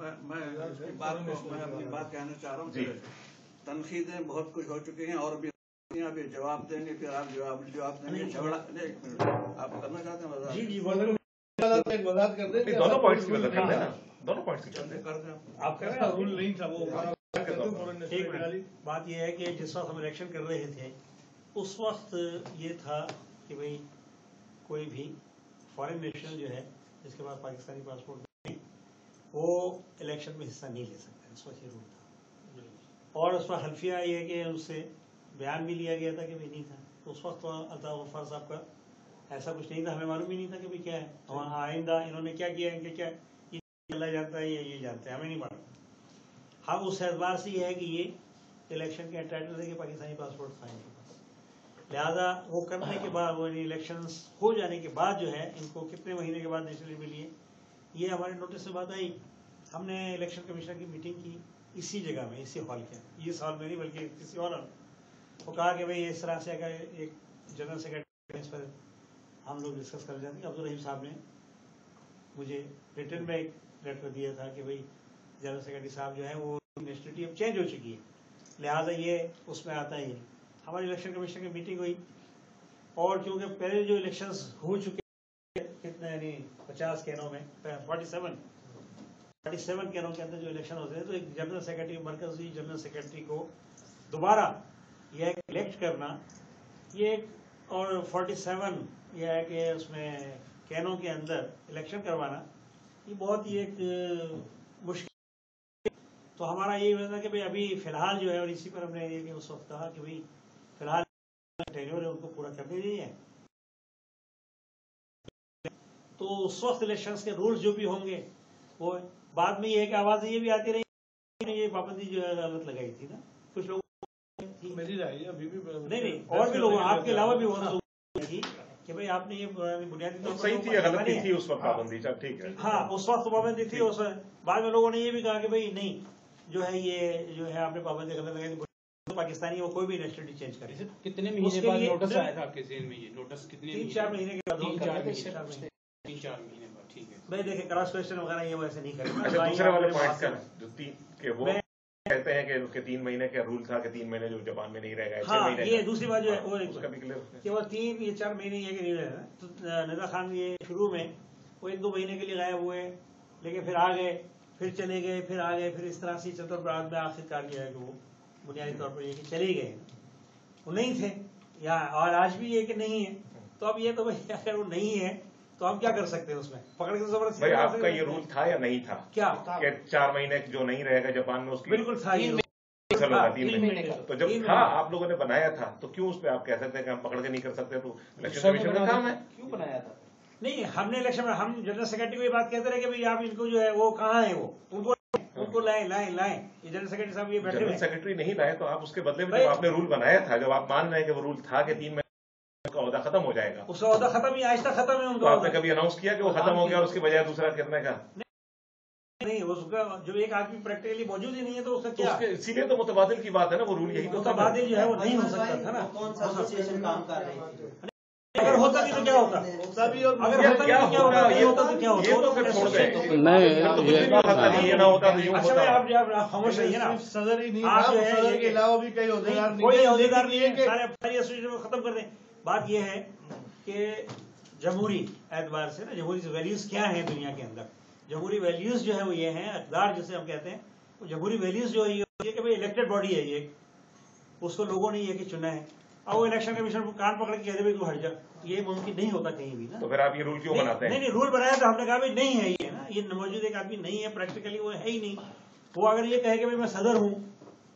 میں اپنی بات کہنا چاہ رہا ہوں کہ تنقیدیں بہت کچھ ہو چکی ہیں اور ابھی جواب دیں گے، پھر آپ جواب دیں گے. جھگڑا آپ کرنا چاہتے ہیں؟ جی وضاحت کر دیں. دونوں پوائنٹس کی وضاحت کر دیں نا، دونوں پوائنٹس کی کرتے ہیں. آپ کر رہے ہیں. رول نہیں تھا وہ. بات یہ ہے کہ جس وقت ہم الیکشن کر رہے تھے اس وقت یہ تھا کہ بھئی کوئی بھی فارن نیشنل جو ہے جس کے پاس پاکستانی پاسپورٹ نہیں وہ الیکشن میں حصہ نہیں لے سکتا. اس وقت یہ رول تھا اور اس وقت حلفیہ یہ ہے کہ اس سے بیان بھی لیا گیا تھا کہ بھئی نہیں تھا. تو اس وقت الطاف غفار صاحب کا ایسا کچھ نہیں تھا، ہمیں معلوم ہی نہیں تھا کہ بھئی کیا ہے. آئندہ انہوں نے کیا کیا ہے کہ کیا اللہ جانتا ہے یا یہ جانتا ہے، ہمیں نہیں معلوم. ہم اس اعتبار سے یہ ہے کہ یہ الیکشن کے انٹائٹل ہے کہ پاکستانی پاسپورٹ تھا ان کے پاس، لہٰذا وہ کرنے کے بعد وہ الیکشنز ہو جانے کے بعد جو ہے ان کو کتنے مہینے کے بعد نیشنل ملی ہے یہ ہمارے نوٹس سے بات آئی. ہم نے الیکشن کمیشنر کی میٹنگ کی اسی جگہ میں، اسی ہال کے، اس ہال میں نہیں بلکہ کسی اور ہال. وہ کہا کہ بھئی اس طرح سے اگر ایک جنرل سیکرٹری اس پر ہم لوگ ڈسکس کر جاتے ہیں. عبدالرحیم صاحب نے مجھے ریٹن میں ایک لیٹر دیا تھا کہ بھئی جنرل سیکرٹری صاحب جو ہے وہ نیشنلٹی اب چینج ہو چکی ہے، لہٰذا یہ اس میں آتا ہی نہیں. ہماری الیکشن کمیشن کی میٹنگ ہوئی اور کیونکہ پہلے جو الیکشنز ہو چکے کتنے یعنی 50 کینوں میں 47 کینوں کے اندر جو الیکشن ہوتے ہیں تو ایک جنرل سیکرٹری مرکزی جنرل سیکرٹری کو دوبارہ یہ الیکٹ کرنا یہ ایک اور 47 یہ ہے کہ اس میں کینوں کے اندر الیکشن کروانا یہ بہت ہی ایک مشکل. تو ہمارا یہ وجہ کہ بھئی ابھی فی الحال جو ہے اور اسی پر ہم نے یہ اس وقت کہا کہ بھئی فی الحال ٹینیور ہے ان کو پورا کرنے دیجیے. تو اس وقت الیکشنز کے رولز جو بھی ہوں گے وہ بعد میں یہ ہے کہ آوازیں یہ بھی آتی رہی یہ پابندی جو ہے غلط لگائی تھی نا کچھ لوگوں نہیں اور بھی لوگوں آپ کے علاوہ بھی بہت لوگوں تھی کہ بھئی آپ نے یہ بنیادی طور پر صحیح تھی غلطی تھی اس وقت پابندی. ٹھیک ہے ہاں اس وقت پابندی تھی. اس بعد میں لوگوں نے یہ بھی کہا کہ بھئی نہیں جو ہے یہ جو ہے آپ نے پابندی غلط لگائی پاکستانی وہ کوئی بھی نیشنلٹی چینج کرے. کتنے مہینے بعد نوٹس آیا تھا آپ کے ذہن میں؟ یہ نوٹس کتنے 3-4 مہینے کے بعد 3-4 مہینے بعد. ٹھیک ہے بھائی دیکھیں کراس کویشچن وغیرہ یہ ویسے نہیں کریں. دوسرے والے پوائنٹ کا کہ وہ کہتے ہیں کہ اس کے 3 مہینے کا رول تھا کہ 3 مہینے جو جاپان میں نہیں رہے گا. ہاں یہ دوسری بات جو ہے وہ کہ وہ 3 یا 4 مہینے یہ کہ نہیں رہے. تو ندا خان یہ شروع میں وہ 1-2 مہینے کے لیے غائب ہوئے لیکن پھر آ گئے پھر چلے گئے پھر آ گئے پھر اس طرح سے چتر براد میں آخر کار جو ہے کہ وہ بنیادی طور پر یہ کہ چلے گئے وہ نہیں تھے یا اور آج بھی یہ کہ نہیں ہے. تو اب یہ تو بھائی اگر وہ نہیں ہے تو ہم کیا کر سکتے ہیں اس میں پکڑ کے زبردستی. آپ کا یہ رول تھا یا نہیں تھا کیا کہ 4 مہینے جو نہیں رہے گا جاپان میں اس کی بالکل تھا. 3 مہینے تو جب تھا آپ لوگوں نے بنایا تھا تو کیوں اس پہ آپ کہہ سکتے ہیں کہ ہم پکڑ کے نہیں کر سکتے؟ تو الیکشن کمیشن کا کام ہے. کیوں بنایا تھا؟ نہیں ہم نے الیکشن میں ہم جنرل سیکرٹری کو یہ بات کہتے رہے کہ بھئی آپ ان کو جو ہے وہ کہاں ہیں وہ ان کو لائیں. یہ جنرل سیکرٹری صاحب یہ بیٹھے جنرل سیکرٹری نہیں لائے تو آپ اس کے بدلے میں جب آپ نے رول بنایا تھا جب آپ مان رہے ہیں کہ وہ رول تھا کہ 3 مہینے کا عہدہ ختم ہو جائے گا اس کا عہدہ ختم ہی آہستہ ختم ہے ان تو کا. آپ نے کبھی اناؤنس کیا کہ وہ ختم ہو گیا اور اس کے بجائے دوسرا کرنے کا؟ نہیں اس کا جو ایک آدمی پریکٹیکلی موجود ہی نہیں ہے تو اس کا کیا. اسی لیے تو متبادل کی بات ہے نا، وہ رول یہی تو متبادل جو ہے وہ نہیں ہو سکتا تھا نا. کون سا ایسوسیشن کام کر رہی تھی؟ اگر ہوتا بھی تو کیا ہوتا اگر ہوتا بھی تو کیا ہوتا نہیں ہوتا تو کیا ہوتا. یہ تو پھر چھوڑ دیں نہیں یہ نہ ہوتا تو یوں اچھا ہوتا. آپ خاموش رہیے نا. صدر ہی نہیں آپ جو ہے صدر کے علاوہ بھی کئی کوئی عہدیدار نہیں ہے سارے ایسوسیشن کو ختم کر دیں. بات یہ ہے کہ جمہوری اعتبار سے نا جمہوری ویلیوز کیا ہیں دنیا کے اندر. جمہوری ویلیوز جو ہے وہ یہ ہیں اقدار جسے ہم کہتے ہیں وہ جمہوری ویلیوز جو ہے یہ کہ بھئی الیکٹڈ باڈی ہے یہ اس کو لوگوں نے یہ کہ چنا ہے. اب وہ الیکشن کمیشن کو کان پکڑ کے کہہ دے بھائی تو ہٹ جا یہ ممکن نہیں ہوتا کہیں بھی نا. تو پھر آپ یہ رول کیوں بناتے ہیں؟ نہیں رول بنایا تو ہم نے کہا بھائی نہیں ہے یہ نا یہ موجود ایک آدمی نہیں ہے پریکٹیکلی وہ ہے ہی نہیں. وہ اگر یہ کہے کہ بھائی میں صدر ہوں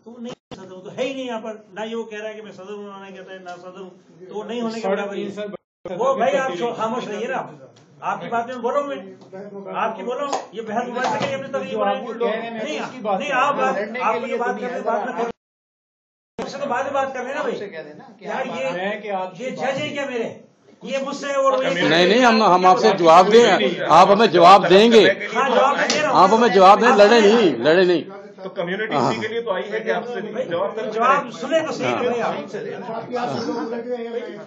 تو نہیں صدر ہوں تو ہے ہی نہیں یہاں پر. نہ یہ وہ کہہ رہا ہے کہ میں صدر ہوں نہ کہتا ہے نہ صدر ہوں تو وہ نہیں ہونے کے برابر. وہ بھائی آپ خاموش رہیے نا. آپ کی بات میں بولو میں آپ کی بولو یہ بحث موبائل سے اپنی تقریب نہیں آپ بات کرنے تو بعد میں بات کر لینا بھائی. یہ جج ہے کیا میرے یہ مجھ سے اور نہیں ہم آپ سے جواب دیں آپ ہمیں جواب دیں گے. آپ ہمیں جواب دیں لڑے نہیں تو کمیونٹی اسی کے لیے تو آئی ہے کہ آپ سے جواب سنے تو صحیح کریں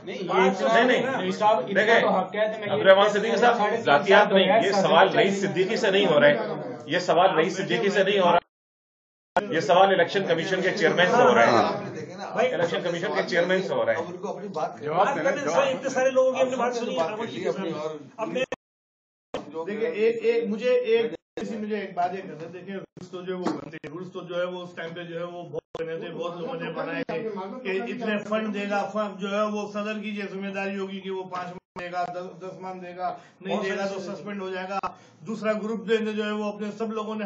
نہیں عبدالرحمان صدیقی صاحب ذاتیات نہیں یہ سوال رئیس صدیقی سے نہیں ہو رہے یہ سوال رئیس صدیقی سے نہیں ہو رہا، یہ سوال الیکشن کمیشن کے چیئرمین سے ہو رہا ہے، الیکشن کمیشن کے چیئرمین سے ہو رہا ہے۔ ان کو اپنی بات اتنے سارے لوگوں کی ہم نے بات سنی۔ دیکھیے مجھے ایک بات یہ کرنا، دیکھیں رولس تو جو ہے وہ بنتے ہیں، رولس تو جو ہے وہ اس ٹائم پہ جو ہے وہ بہت بنے تھے، بہت لوگوں نے بنائے تھے کہ اتنے فنڈ دے گا، جو ہے وہ صدر کی یہ ذمہ داری ہوگی کہ وہ 5 ماہ دے گا، 10 ماہ دے گا، نہیں دے گا تو سسپینڈ ہو جائے گا۔ دوسرا گروپ جو ہے وہ اپنے سب لوگوں نے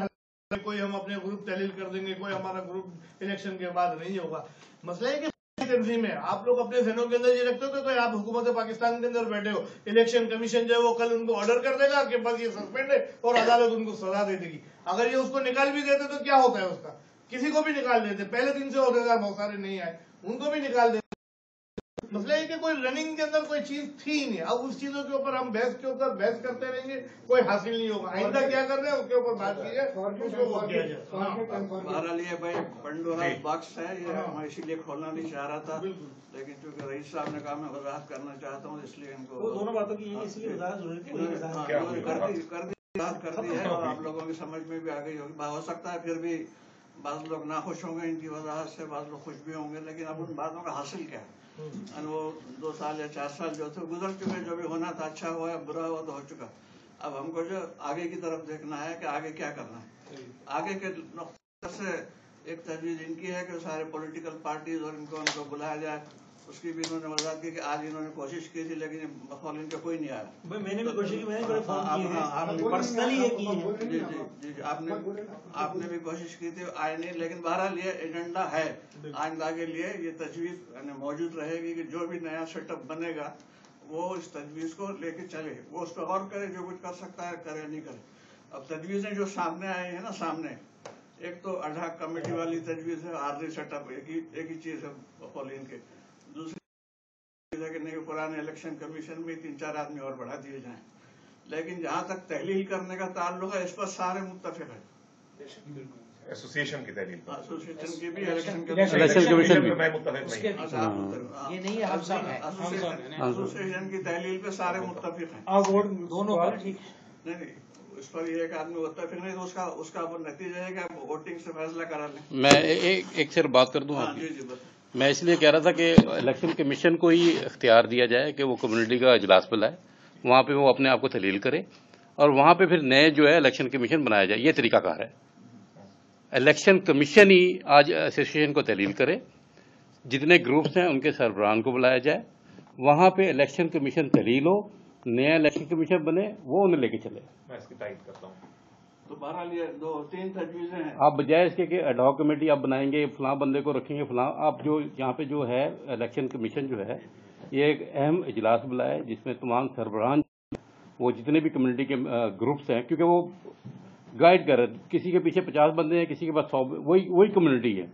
کوئی ہم اپنے گروپ تحلیل کر دیں گے، کوئی ہمارا گروپ الیکشن کے بعد نہیں ہوگا۔ مسئلہ ہے کہ تنظیم ہے، آپ لوگ اپنے ذہنوں کے اندر یہ رکھتے ہو کہ آپ حکومت پاکستان کے اندر بیٹھے ہو، الیکشن کمیشن جو ہے وہ کل ان کو آرڈر کر دے گا کہ بس یہ سسپینڈ ہے اور عدالت ان کو سزا دے دے گی۔ اگر یہ اس کو نکال بھی دیتے تو کیا ہوتا ہے اس کا؟ کسی کو بھی نکال دیتے، پہلے دن سے عہدیدار بہت سارے نہیں آئے، ان کو بھی نکال دیتے۔ مسئلہ ہے کہ کوئی رننگ کے اندر کوئی چیز تھی ہی نہیں، اب اس چیزوں کے اوپر ہم بحث کرتے رہیں گے، کوئی حاصل نہیں ہوگا۔ آئندہ کیا کر رہے ہیں اس کے اوپر بات کی ہے، اس کو وہ کیا جائے۔ ہمارا لیے بھائی پنڈورا باکس ہے، یہ میں اسی لیے کھولنا نہیں چاہ رہا تھا، لیکن چونکہ رئیس صاحب نے کہا میں وضاحت کرنا چاہتا ہوں، اس لیے ان کو دونوں باتوں کی اس لیے وضاحت ضروری کر دی ہے، اور آپ لوگوں کی سمجھ میں بھی آ گئی ہوگی۔ ہو سکتا ہے پھر بھی بعض لوگ ناخوش ہوں گے ان کی وضاحت سے، بعض لوگ خوش بھی ہوں گے، لیکن اب ان باتوں کا حاصل کیا ہے؟ وہ 2 سال یا 4 سال جو تھے گزر چکے، جو بھی ہونا تھا، اچھا ہوا یا برا ہوا تو ہو چکا۔ اب ہم کو جو آگے کی طرف دیکھنا ہے کہ آگے کیا کرنا ہے۔ آگے کے نقطے سے ایک تجویز ان کی ہے کہ سارے پولیٹیکل پارٹیز اور ان کو بلایا جائے، اس کی بھی انہوں نے وضاحت کی کہ آج انہوں نے کوشش کی تھی لیکن بقول ان کا کوئی نہیں آیا۔ میں نے بھی کوشش کی، میں نے پرسنلی یہ کی ہے۔ جی آپ نے بھی کوشش کی تھی، آئے نہیں، لیکن بہرحال یہ ایجنڈا ہے آئندہ کے لیے، یہ تجویز موجود رہے گی کہ جو بھی نیا سیٹ اپ بنے گا وہ اس تجویز کو لے کے چلے، وہ اس پہ غور کرے، جو کچھ کر سکتا ہے کرے، نہیں کرے۔ اب تجویزیں جو سامنے آئی ہیں نا، سامنے ایک تو اڈھاک کمیٹی والی تجویز ہے، عارضی سیٹ اپ ایک ہی چیز ہے بقول ان کے، دوسری چیز ہے کہ نہیں پرانے الیکشن کمیشن میں 3-4 آدمی اور بڑھا دیے جائیں، لیکن جہاں تک تحلیل کرنے کا تعلق ہے اس پر سارے متفق ہیں۔ ایسوسیشن کی تحلیل پر، ایسوسیشن کی بھی، الیکشن کمیشن بھی میں متفق نہیں ہوں۔ یہ نہیں ہے، ہم سب ہیں، ایسوسیشن کی تحلیل پہ سارے متفق ہیں۔ دونوں پر نہیں، اس پر یہ ایک آدمی متفق نہیں تو اس کا نتیجہ ہے کہ ووٹنگ سے فیصلہ کرا لیں۔ میں ایک صرف بات کر دوں آپ کی۔ میں اس لیے کہہ رہا تھا کہ الیکشن کمیشن کو ہی اختیار دیا جائے کہ وہ کمیونٹی کا اجلاس بلائے، وہاں پہ وہ اپنے آپ کو تحلیل کرے، اور وہاں پہ پھر نئے جو ہے الیکشن کمیشن بنایا جائے۔ یہ طریقہ کار ہے، الیکشن کمیشن ہی آج ایسوسیشن کو تحلیل کرے، جتنے گروپس ہیں ان کے سربراہان کو بلایا جائے، وہاں پہ الیکشن کمیشن تحلیل ہو، نیا الیکشن کمیشن بنے، وہ انہیں لے کے چلے۔ میں اس کی تائید کرتا ہوں۔ تو بہرحال یہ 2-3 تجویزیں ہیں۔ آپ بجائے اس کے کہ ایڈ ہاک کمیٹی آپ بنائیں گے، فلاں بندے کو رکھیں گے، فلاں، آپ جو یہاں پہ جو ہے الیکشن کمیشن جو ہے یہ ایک اہم اجلاس بلائے جس میں تمام سربراہان وہ جتنے بھی کمیونٹی کے گروپس ہیں، کیونکہ وہ گائیڈ کر رہے ہیں، کسی کے پیچھے 50 بندے ہیں، کسی کے پاس 100، وہی کمیونٹی ہے،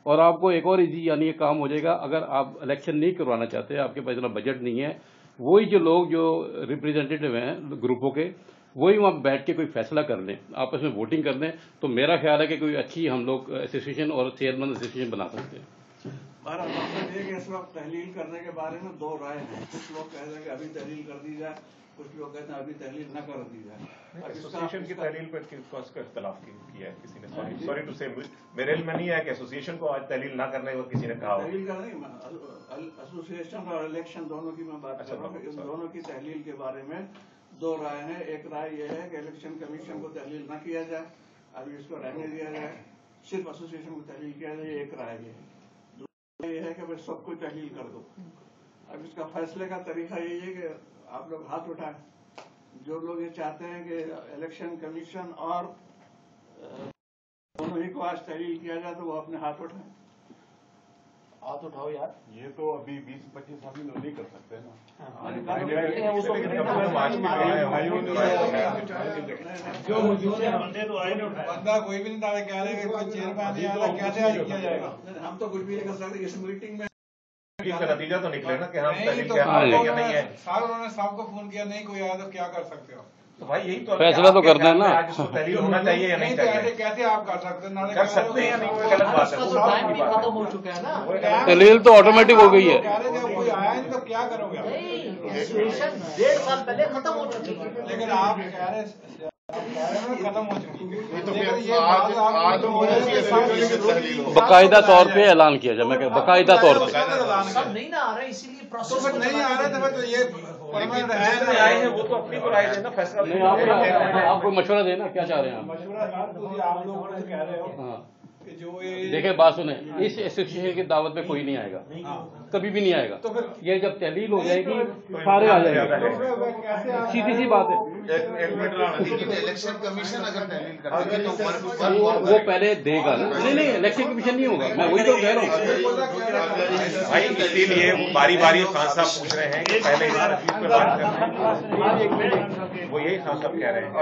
اور آپ کو ایک اور ایزی یعنی یہ کام ہو جائے گا اگر آپ الیکشن نہیں کروانا چاہتے، آپ کے پاس اتنا بجٹ نہیں ہے، وہی جو لوگ جو ریپرزینٹیو ہیں گروپوں کے، وہی وہاں بیٹھ کے کوئی فیصلہ کر لیں، آپس میں ووٹنگ کر لیں، تو میرا خیال ہے کہ کوئی اچھی ہم لوگ ایسوسیشن اور صحت مند ایسوسیشن بنا سکتے ہیں۔ بہرحال مقصد یہ کہ اس وقت تحلیل کرنے کے بارے میں 2 رائے ہیں، کچھ لوگ کہتے ہیں کہ ابھی تحلیل کر دی جائے، کچھ لوگ کہتے ہیں ابھی تحلیل نہ کر دی جائے۔ ایسوسیشن کی تحلیل پر کس کا اختلاف کیا ہے کسی نے؟ سوری ٹو سے میرے علم میں نہیں ہے کہ ایسوسیشن کو آج تحلیل نہ کرنے کو کسی نے کہا ہو۔ تحلیل کا نہیں، ایسوسیشن اور الیکشن دونوں کی میں بات کر رہا ہوں، ان دونوں کی تحلیل کے بارے میں 2 رائے ہیں۔ ایک رائے یہ ہے کہ الیکشن کمیشن کو تحلیل نہ کیا جائے، ابھی اس کو رہنے دیا جائے، صرف ایسوسیشن کو تحلیل کیا جائے، ایک رائے یہ ہے۔ دوسری یہ ہے کہ بھائی سب کو تحلیل کر دو۔ اب اس کا فیصلے کا طریقہ یہی ہے کہ آپ لوگ ہاتھ اٹھائیں، جو لوگ یہ چاہتے ہیں کہ الیکشن کمیشن اور دونوں ہی کو آج تحلیل کیا جائے تو وہ اپنے ہاتھ اٹھائیں۔ ہاتھ اٹھاؤ یار، یہ تو ابھی 20-25 آدمی نہیں کر سکتے نا۔ جو موجود ہے بندے تو آئے نہیں اٹھائے، بندہ کوئی بھی نہیں تھا، کہہ رہے کہ کوئی چیئرمین نہیں آیا، کیسے آج کیا جائے گا؟ ہم تو کچھ بھی نہیں کر سکتے اس میٹنگ میں۔ کا نتیجہ تو نکلے نا کہ ہم نہیں تحلیل تو کیا نہیں ہے۔ سر انہوں نے سب کو فون کیا، نہیں کوئی آیا تو کیا کر سکتے ہو؟ تو بھائی یہی تو فیصلہ تو کر دیں نا۔ آج اس کو تحلیل ہونا چاہیے یا نہیں تو چاہیے؟ ایسے کیسے آپ کر سکتے ہیں؟ کر سکتے ہیں یا نہیں، وہ غلط بات ہے۔ ختم ہو چکا ہے نا، دلیل تو آٹومیٹک ہو گئی ہے۔ کہہ رہے تھے کوئی آیا نہیں تو کیا کرو گے؟ ایسوسیشن 1.5 سال پہلے ختم ہو چکی ہے، لیکن آپ کہہ رہے खत्म हो चुकी बाकायदा तौर पे ऐलान किया जाए, मैं कह बाकायदा तौर पे। सब नहीं ना आ रहा, इसीलिए प्रोसेस नहीं आ रहा था, तो ये आए हैं वो तो अपनी को राय देना, फैसला नहीं, आप कोई मशवरा देना, क्या चाह रहे हैं आप? आप लोगों से कह रहे हो हाँ कि जो ये देखिए, बात सुने, इस एसोसिएशन की दावत में कोई नहीं आएगा, कभी भी नहीं आएगा। ये जब तहलील हो जाएगी सारे आ जाएंगे, सीधी सी बात है। इलेक्शन कमीशन अगर तहलील करता है तो वो पहले देगा ना। नहीं, इलेक्शन कमीशन नहीं होगा, मैं वही तो कह रहा हूँ भाई। इसीलिए वो बारी बारी खान साहब पूछ रहे हैं कि पहले इस तस्वीर पे बात करें, वो यही खान साहब कह रहे हैं।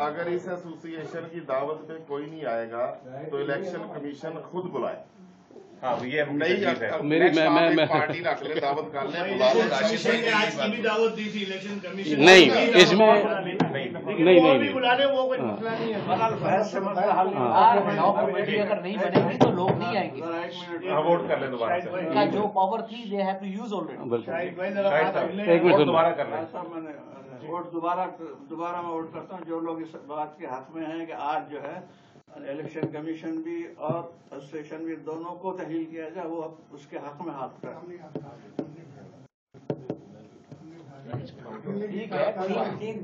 अगर इस एसोसिएशन की दावत पे कोई नहीं आएगा तो इलेक्शन कमीशन खुद बुलाए। हाँ, ये नहीं मेरी मैं पार्टी रख ले, दावत कर ले, बुला ले। कमीशन ने आज की भी दावत दी थी इलेक्शन कमीशन नहीं, इसमें नहीं वो भी बुला ले, वो कोई मसला नहीं है। कमेटी अगर नहीं बनेगी तो लोग नहीं आएंगे। वोट कर ले दोबारा से। उनका जो पावर थी they have to use already. एक मिनट दोबारा कर ले। ऐसा मैंने वोट दोबारा मैं वोट करता हूँ। जो लोग इस बात के हक में हैं कि आज जो है इलेक्शन कमीशन भी और एसोसिएशन भी दोनों को तहलील किया जाए, वो उसके हक में हाथ उठाए। ठीक है, तीन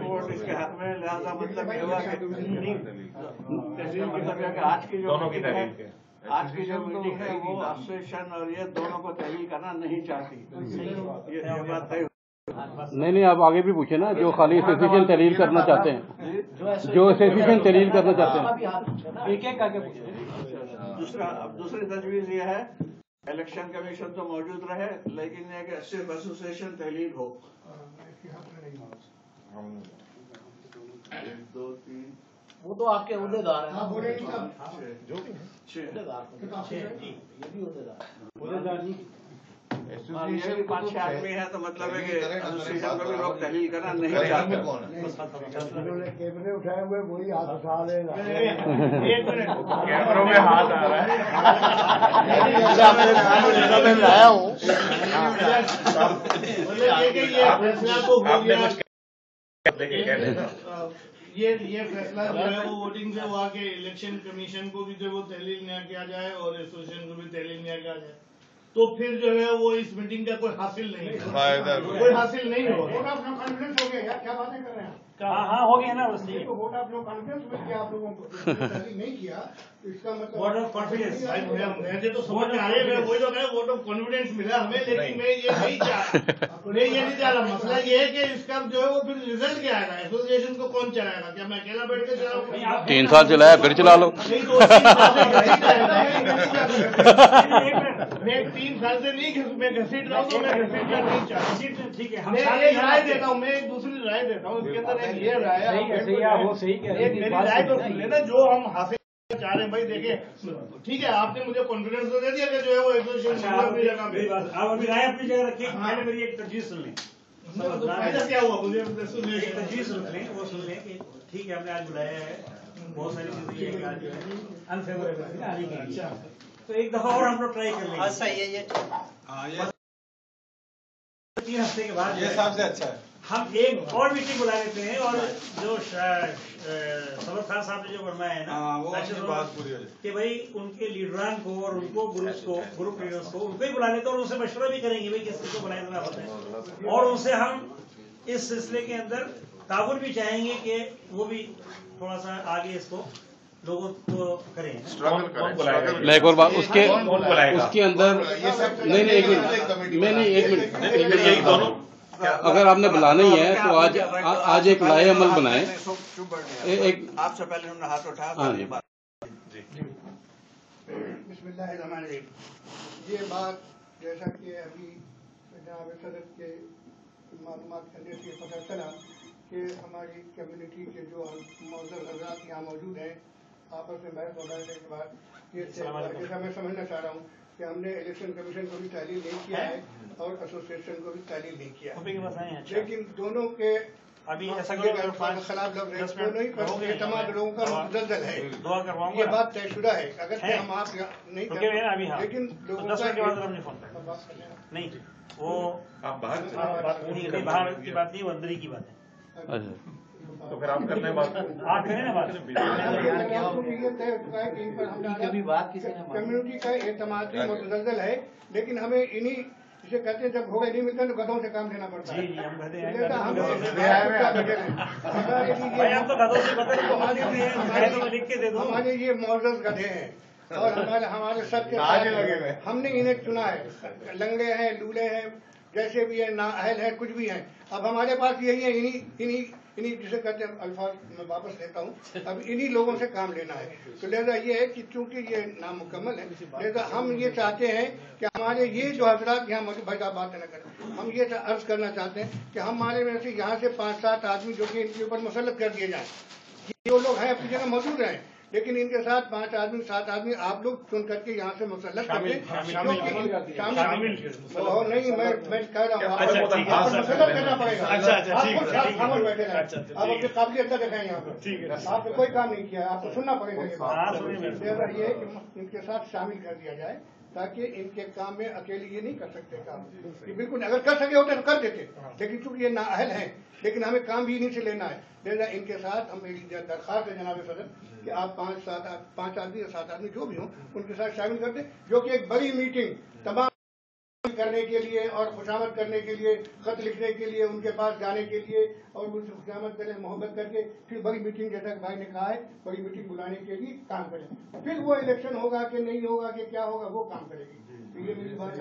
वोट इसके हक में, लिहाजा मतलब ये हुआ कि तहलील की तरह कि आज की जो दोनों की मीटिंग है, तहलील के। आज की जो मीटिंग है वो एसोसिएशन और ये दोनों को तहलील करना नहीं चाहती। ये बात तय। नहीं, आप आगे भी पूछे ना, जो खाली एसोसिएशन तहलील करना चाहते हैं, जो एसोसिएशन तहलील करना चाहते हैं, एक एक करके पूछो। दूसरी तजवीज ये है, इलेक्शन कमीशन तो मौजूद रहे, लेकिन ये कि सिर्फ एसोसिएशन तहलील हो। 1 2 3 वो तो आपके उहदेदार हैं, जो भी ये भी 5-6 आदमी है, तो मतलब है कि एसोसिएशन को भी लोग तहलील करना नहीं चाहते। कैमरे उठाए हुए वही हाथ उठा लेगा। एक मिनट, कैमरों में हाथ आ रहा है। लाया हूँ। ये फैसला तो हो आपने गया। कुछ देखिए कह देना। ये फैसला जो है वो वोटिंग से हुआ कि इलेक्शन कमीशन को भी जो वो तहलील न्याय किया जाए और एसोसिएशन को भी तहलील न्याय किया जाए, तो फिर जो है वो इस मीटिंग का कोई हासिल नहीं है, कोई हासिल नहीं होगा। वोट ऑफ नो कॉन्फिडेंस हो गया यार, क्या बातें कर रहे हैं? हाँ हो गया ना, बस तो वोट ऑफ नो कॉन्फिडेंस में किया आप लोगों को नहीं किया, तो इसका मतलब वोट ऑफ कॉन्फिडेंस। भाई मुझे तो समझ में आए, मैं वही तो कह, वोट ऑफ कॉन्फिडेंस मिला हमें, लेकिन मैं ये नहीं चाह रहा। मसला ये है कि इसका जो है वो फिर रिजल्ट क्या आएगा, एसोसिएशन को कौन चलाएगा? क्या मैं अकेला बैठ के चलाऊंगा? 3 साल चलाया, फिर चला लो। नहीं तो 3 साल मैं 3 साल से नहीं मैं घसीट रहा हूँ, तो मैं घसीट कर नहीं चाहता। ठीक है, मैं एक राय देता हूँ, मैं एक दूसरी राय देता हूँ, इसके अंदर एक ये राय है, एक मेरी राय तो सुन लेना, जो हम हासिल चाह रहे हैं। भाई देखिए, ठीक है, आपने मुझे कॉन्फिडेंस तो दे दिया कि जो है वो एसोसिएशन अपनी जगह पे। आप अभी राय अपनी जगह रखिए। मैंने मेरी एक तजवीज सुन ली, तो फायदा क्या हुआ मुझे? एक तजवीज सुन लें, वो सुन लें कि ठीक है, हमने आज बुलाया है, बहुत सारी चीजें आज जो है अनफेवरेबल आने के लिए, तो एक दफा और हम लोग ट्राई कर लेंगे। सही है ये। 3 हफ्ते के बाद ये सबसे अच्छा है। हम एक और मीटिंग बुला लेते हैं, और जो समर खान साहब ने जो बनवाया है ना, वो उनकी बात पूरी हो जाए कि भाई उनके लीडरान को और उनको ग्रुप लीडर्स को उनको ही बुला लेते हैं, और उनसे मशवरा भी करेंगे भाई किस किसको बुलाया जाना होता है, और उनसे हम इस सिलसिले के अंदर ताउन भी चाहेंगे कि वो भी थोड़ा सा आगे इसको लोगों को करें। मैं एक और बात उसके अंदर नहीं, एक मिनट, दोनों अगर आपने बुलाना ही है तो आज एक लाए अमल बनाए। एक आपसे पहले उन्होंने हाथ उठाया। हाँ ये बात बिस्मिल्लाहिर्रहमानिर्रहीम। ये बात जैसा कि अभी जनाब सदर के मालूमात करने से पता चला कि हमारी कम्युनिटी के जो मौजूद हजरात यहाँ मौजूद हैं, आपस में बहस होने के बाद ये जैसा मैं समझना चाह रहा हूँ कि हमने इलेक्शन कमीशन को भी तहलील नहीं किया है और एसोसिएशन को भी तहलील नहीं किया है, लेकिन दोनों के अभी ऐसा खिलाफ लोग दोनों ही तमाम लोगों का मुतज़्ज़ल है। ये बात तयशुदा है, अगर हम आप नहीं करते, लेकिन लोगों का नहीं, वो आप बाहर बाहर की बात नहीं, वो अंदर की बात है। तो फिर आप करने बात आप करें ना बात। कभी बात किसी ने कम्युनिटी का एतमाद भी मुतज़लज़ल है, लेकिन हमें इन्हीं जिसे कहते हैं जब होगा नहीं मिलता तो गधों से काम लेना पड़ता है। जी हम गधे हैं, भाई आप तो गधों से बताइए, लिख के दे दो। हमारे ये मौजूद गधे हैं और हमारे सर के हमने इन्हें चुना है। लंगड़े हैं, लूले हैं, जैसे भी है, नाअहल है, कुछ भी है। अब हमारे पास यही है, इन्हीं जिसे कहते हैं, अल्फाज मैं वापस लेता हूँ, अब इन्हीं लोगों से काम लेना है। तो लिहाजा ये है कि चूंकि ये नामुकम्मल है, लिहाजा हम ये चाहते हैं कि हमारे ये जो हजरात यहाँ मौजूद, भाई साहब बात न करें, हम ये अर्ज करना चाहते हैं कि हमारे में से यहाँ से 5-7 आदमी जो कि इनके ऊपर मुसल्लत कर दिए जाएं। जो लोग हैं अपनी जगह मौजूद हैं, लेकिन इनके साथ 5 आदमी 7 आदमी आप लोग चुन करके यहाँ से मुसल्लत करके शामिल नहीं, मैं कह रहा हूँ मुसल्लत करना पड़ेगा। आप बैठे हैं, आप अपनी काबिलियत का दिखाएं यहाँ पर, आपने कोई काम नहीं किया, आपको सुनना पड़ेगा। ये है कि इनके साथ शामिल कर दिया जाए ताकि इनके काम में अकेले ये नहीं कर सकते काम, कि बिल्कुल अगर कर सके होते तो कर देते, लेकिन चूंकि ये नाअहल हैं, लेकिन हमें काम भी इन्हीं से लेना है। लिहाजा इनके साथ हम मेरी दरख्वास्त है जनाब सदर कि आप 5 आदमी या 7 आदमी जो भी हों उनके साथ शामिल कर दें, जो कि एक बड़ी मीटिंग तमाम करने के लिए और खुशामद करने के लिए, खत लिखने के लिए, उनके पास जाने के लिए और उनसे खुशामद करें, मोहब्बत करके फिर बड़ी मीटिंग, जैसा भाई ने कहा है, बड़ी मीटिंग बुलाने के लिए काम करें। फिर वो इलेक्शन होगा कि नहीं होगा कि क्या होगा, वो काम करेगी। ये मेरी बात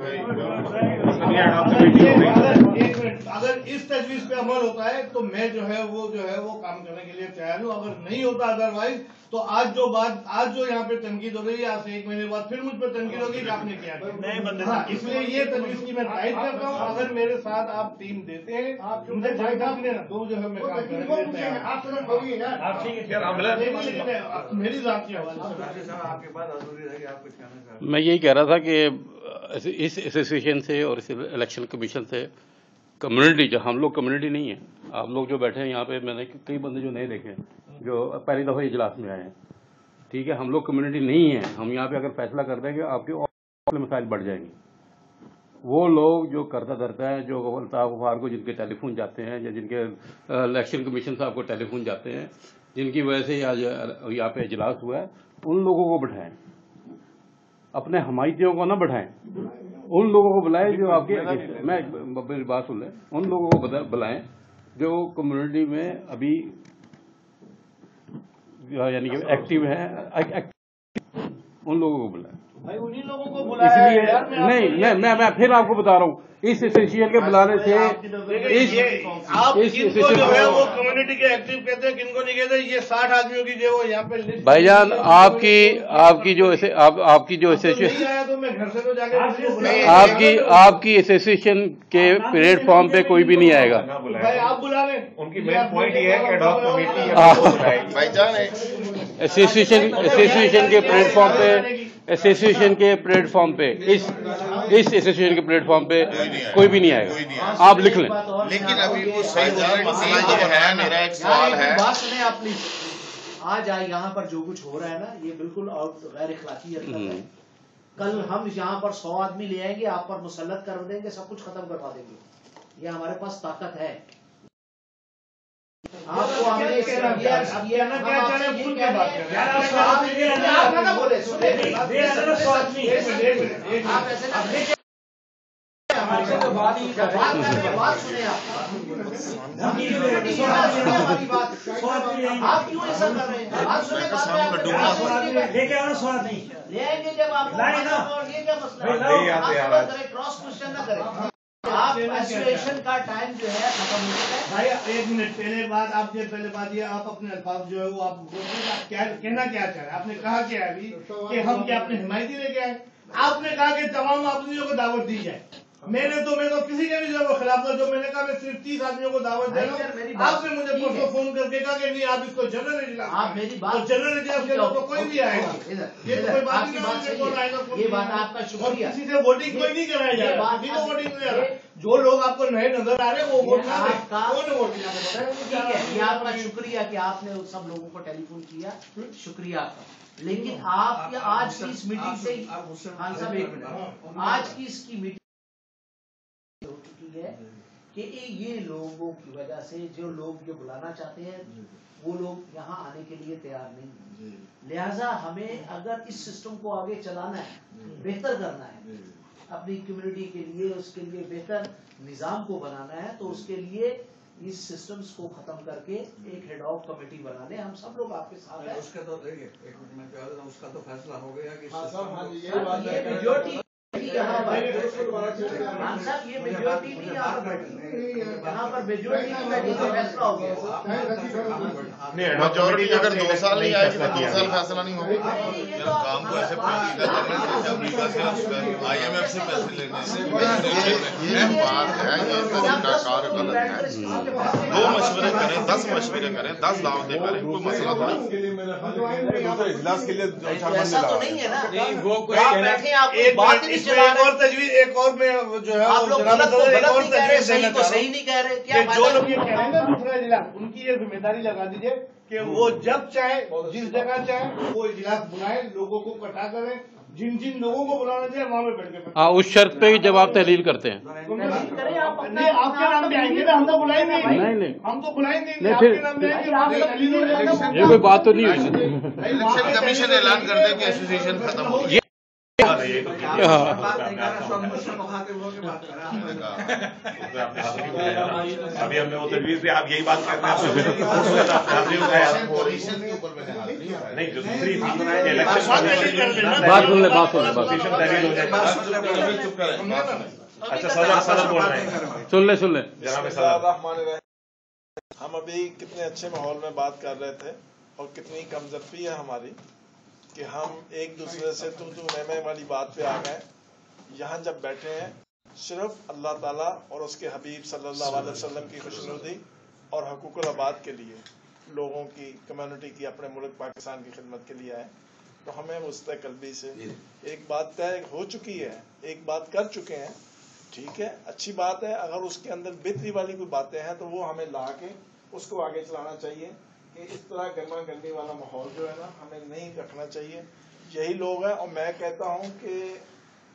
अगर इस तजवीज पे अमल होता है तो मैं जो है वो काम करने के लिए तैयार हूँ। अगर नहीं होता अदरवाइज तो आज जो यहाँ पे तनकीद हो रही है, आज से 1 महीने बाद फिर मुझ पर तनकीद होगी कि आपने क्या किया। हाँ, इसलिए ये तजवीज की मैं तारीफ करता हूँ। अगर मेरे साथ आप टीम देते हैं, आप मुझे तो जो है मैं काम करने के लिए तैयार हूँ। मेरी जात की आपके बात अधूरी रहेगी, आप कुछ कहना चाहते हैं? मैं यही कह रहा था कि इस एसोसिएशन से और इस इलेक्शन कमीशन से कम्युनिटी, जो हम लोग कम्युनिटी नहीं है, आप लोग जो बैठे हैं यहाँ पे, मैंने कई बंदे जो नहीं देखे जो पहली दफ़ा इजलास में आए हैं, ठीक है, हम लोग कम्युनिटी नहीं है। हम यहाँ पे अगर फैसला कर देंगे आपके और मसाइल बढ़ जाएंगे। वो लोग जो करता धरता है, जो अल्ताफ गफार को जिनके टेलीफोन जाते हैं या जिनके इलेक्शन कमीशन साहब को टेलीफोन जाते हैं, जिनकी वजह से आज यहाँ पे इजलास हुआ है, उन लोगों को बैठाएं, अपने हमायतियों को ना बैठाएं, उन लोगों को बुलाएं जो आपके, मैं मेरी बात सुन लें, उन लोगों को बुलाएं जो कम्युनिटी में अभी यानी कि एक्टिव हैं, उन लोगों को बुलाएं। भाई उन्हीं लोगों को बुलाया है यार। नहीं, मैं फिर आपको बता रहा हूँ, इस एसोसिएशन के बुलाने से आप किनको जो है वो कम्युनिटी के एक्टिव कहते हैं, किनको नहीं कहते। ये 60 आदमियों की जो यहाँ पे भाईजान, आपकी जो एसोसिएशन, तो मैं घर से तो जाके आपकी एसोसिएशन के प्लेटफॉर्म पे कोई भी नहीं आएगा। भाई आप बुला लें, उनकी मेन पॉइंट ये है कि एडॉक कमेटी भाईजान एसोसिएशन के प्लेटफॉर्म पे, एसोसिएशन के प्लेटफॉर्म पे, इस एसोसिएशन के प्लेटफॉर्म पे कोई भी नहीं आएगा, आप लिख लें। लेकिन अभी वो सही है। मेरा एक सवाल है, बात सुने आप प्लीज। आज यहाँ पर जो कुछ हो रहा है ना, ये बिल्कुल गैर इखलाकी हरकत है। कल हम यहाँ पर 100 आदमी ले आएंगे, आप पर मुसल्लत कर देंगे, सब कुछ खत्म करवा देंगे। ये हमारे पास ताकत है। आपको हमने आप क्यों ऐसा कर रहे हैं? आप सुने ले आएंगे जब आप, ये क्या मसला है? क्रॉस क्वेश्चन ना करें। आप एसोसिएशन का टाइम जो है खत्म हो चुका है। भाई 1 मिनट पहले बात ये आप अपने अल्फाज जो है वो आप क्या कहना क्या चाह रहे हैं? आपने कहा क्या अभी कि हम क्या अपने हिमायती लेके आए? आपने कहा कि तमाम आदमियों को दावत दी जाए। मैं तो किसी के भी जो खिलाफ था, जो मैंने कहा मैं सिर्फ 30 आदमियों को दावत दे रहा हूँ। आपने मुझे परसों फोन करके कहा कि नहीं आप इसको जनरल इजलास, आप मेरी बात, जनरल इजलास के लोग तो कोई भी आएगा, ये कोई बात नहीं। ये बात आपका शुक्रिया। किसी से वोटिंग कोई नहीं कराया जा रहा, किसी को वोटिंग नहीं आ रहा। जो लोग आपको नए नजर आ रहे हैं वो वोट ना दें, कौन वोट ठीक है। ये आपका शुक्रिया कि आपने सब लोगों को टेलीफोन किया, शुक्रिया आपका। लेकिन आप आज की इस मीटिंग से, खान साहब 1 मिनट, आज की इसकी मीटिंग हो चुकी है کہ یہ لوگوں کی وجہ سے جو لوگ یہ بلانا چاہتے ہیں وہ لوگ یہاں آنے کے لیے تیار نہیں، لہذا ہمیں اگر اس سسٹم کو آگے چلانا ہے، بہتر کرنا ہے اپنی کمیونٹی کے لیے، اس کے لیے بہتر نظام کو بنانا ہے، تو اس کے لیے اس سسٹمز کو ختم کر کے ایک ہیڈ آف کمیٹی بنا لیں. ہم سب لوگ آپ کے ساتھ ہیں. اس کا تو دیکھیے ایک منٹ میں کہہ دوں، اس کا تو فیصلہ ہو گیا کہ یہ میجورٹی یہاں پر خان صاحب، یہ میجورٹی نہیں یہاں پر بیٹھی، یہاں پر میجورٹی نہیں بیٹھی تو فیصلہ ہو گیا. میجورٹی اگر 2 سال نہیں آئے گی تو 2 سال فیصلہ نہیں ہوگا. کام کو ایسے پیچیدہ کرنے سے امریکہ سے IMF سے پیسے لینے سے یہ بات ہے، یہ طریقہ کار غلط ہے. 2 مشورے کریں، 10 مشورے کریں، 10 دعوتیں کریں، کوئی مسئلہ تو نہیں. اجلاس کے لیے ایسا تو نہیں ہے نا، وہ کوئی آپ بیٹھے آپ بات نہیں چلا ایک اور تجویز، ایک اور میں جو ہے آپ لوگ غلط کو غلط نہیں کہہ رہے، صحیح کو صحیح نہیں کہہ رہے. کیا جو لوگ یہ کہہ رہے ہیں نا دوسرا اجلاس، ان کی یہ ذمہ داری لگا دیجیے کہ وہ جب چاہے جس جگہ چاہے وہ اجلاس بلائیں، لوگوں کو اکٹھا کریں، جن جن لوگوں کو بلانا چاہیے وہاں پہ بیٹھ کے. ہاں، اس شرط پہ جب آپ تحلیل کرتے ہیں. نہیں، آپ کے نام بھی آئیں گے نا، ہم تو بلائیں گے. نہیں ہم تو بلائیں گے، نہیں، آپ پھر کے نام بھی آئیں گے. یہ کوئی بات تو نہیں ہوئی. الیکشن کمیشن اعلان کر دے کہ ایسوسیشن ختم ہو گئی. ابھی ہم نے وہ تجویز بھی، آپ یہی بات کرنا ہے نہیں، جو دوسری بات سن لیں، بات سن لیں. اچھا صدر بول رہے ہیں، سن لیں. جناب صدر، ہم ابھی کتنے اچھے ماحول میں بات کر رہے تھے اور کتنی کمزرفی ہے ہماری کہ ہم ایک دوسرے سے تو میں والی بات پہ آ گئے. یہاں جب بیٹھے ہیں صرف اللہ تعالیٰ اور اس کے حبیب صلی اللہ علیہ وسلم کی خوشنودی اور حقوق العباد کے لیے، لوگوں کی، کمیونٹی کی، اپنے ملک پاکستان کی خدمت کے لیے آئے، تو ہمیں مستقل قلبی سے ایک بات طے ہو چکی ہے، ایک بات کر چکے ہیں. ٹھیک ہے، اچھی بات ہے. اگر اس کے اندر بہتری والی کوئی باتیں ہیں تو وہ ہمیں لا کے اس کو آگے چلانا چاہیے کہ اس طرح گرما گرمی والا ماحول جو ہے نا ہمیں نہیں رکھنا چاہیے. یہی لوگ ہیں، اور میں کہتا ہوں کہ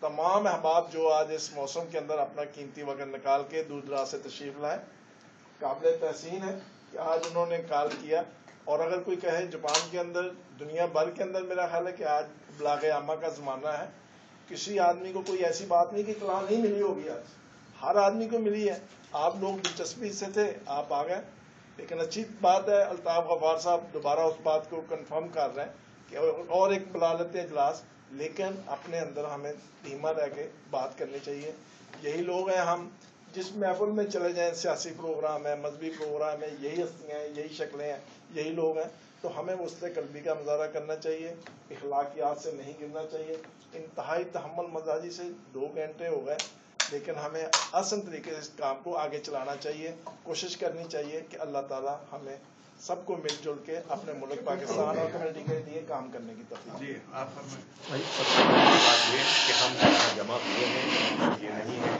تمام احباب جو آج اس موسم کے اندر اپنا قیمتی وقت نکال کے دور دراز سے تشریف لائے، قابل تحسین ہے کہ آج انہوں نے کال کیا. اور اگر کوئی کہے جاپان کے اندر، دنیا بھر کے اندر میرا خیال ہے کہ آج ابلاغ عامہ کا زمانہ ہے. کسی آدمی کو کوئی ایسی بات نہیں کہ اطلاع نہیں ملی ہوگی، آج ہر آدمی کو ملی ہے. آپ لوگ دلچسپی سے تھے، آپ آ گئے. لیکن اچھی بات ہے، الطاف غفار صاحب دوبارہ اس بات کو کنفرم کر رہے ہیں کہ اور ایک بلا لیتے ہیں اجلاس، لیکن اپنے اندر ہمیں دھیما رہ کے بات کرنی چاہیے. یہی لوگ ہیں، ہم جس محفل میں چلے جائیں، سیاسی پروگرام ہے، مذہبی پروگرام ہے، یہی ہستیاں ہیں، یہی شکلیں ہیں، یہی لوگ ہیں. تو ہمیں وسط قلبی کا مظاہرہ کرنا چاہیے، اخلاقیات سے نہیں گرنا چاہیے. انتہائی تحمل مزاجی سے 2 گھنٹے ہو گئے، لیکن ہمیں آسان طریقے سے اس کام کو آگے چلانا چاہیے. کوشش کرنی چاہیے کہ اللہ تعالیٰ ہمیں سب کو مل جل کے اپنے ملک پاکستان اور کمیونٹی کے لیے کام کرنے کی توفیق. جی آپ بات یہ کہ ہم جمع ہوئے ہیں، یہ نہیں ہے.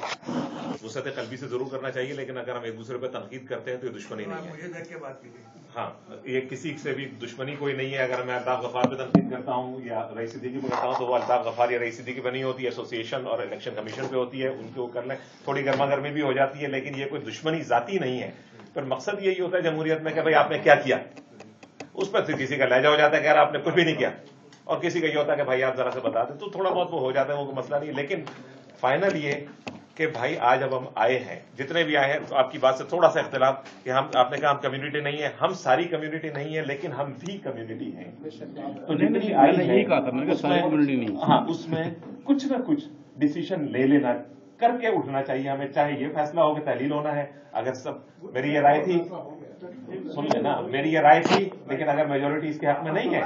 وسعت قلبی سے ضرور کرنا چاہیے، لیکن اگر ہم ایک دوسرے پہ تنقید کرتے ہیں تو یہ دشمنی نہیں ہے. مجھے دیکھ کے بات کیجیے. ہاں، یہ کسی سے بھی دشمنی کوئی نہیں ہے. اگر میں الطاف غفار پہ تنقید کرتا ہوں یا رئیس صدیقی پہ کرتا ہوں تو وہ الطاف غفار یا رئیس صدیقی پہ نہیں ہوتی، ایسوسیشن اور الیکشن کمیشن پہ ہوتی ہے. ان کو کر لیں، تھوڑی گرما گرمی بھی ہو جاتی ہے، لیکن یہ کوئی دشمنی ذاتی نہیں ہے. پھر مقصد یہی ہوتا ہے جمہوریت میں کہ بھائی آپ نے کیا کیا، اس پر کسی کا لہجہ ہو جاتا ہے کہ یار آپ نے کچھ بھی نہیں کیا، اور کسی کا یہ ہوتا ہے کہ بھائی آپ ذرا سے بتا دیں، تو تھوڑا بہت وہ ہو جاتا ہے، وہ کوئی مسئلہ نہیں. لیکن فائنل یہ کہ بھائی آج اب ہم آئے ہیں، جتنے بھی آئے ہیں، تو آپ کی بات سے تھوڑا سا اختلاف کہ ہم، آپ نے کہا ہم کمیونٹی نہیں ہے، ہم ساری کمیونٹی نہیں ہے، لیکن ہم بھی کمیونٹی ہیں. تو جتنی آئی ہے یہی کہا تھا میں نے کہ ساری کمیونٹی نہیں. ہاں، اس میں کچھ نہ کچھ ڈیسیشن لے لینا، کر کے اٹھنا چاہیے ہمیں. چاہے یہ فیصلہ ہو کہ تحلیل ہونا ہے، اگر سب، میری یہ رائے تھی، سن لینا، میری یہ رائے تھی، لیکن اگر میجورٹی اس کے حق میں نہیں ہے،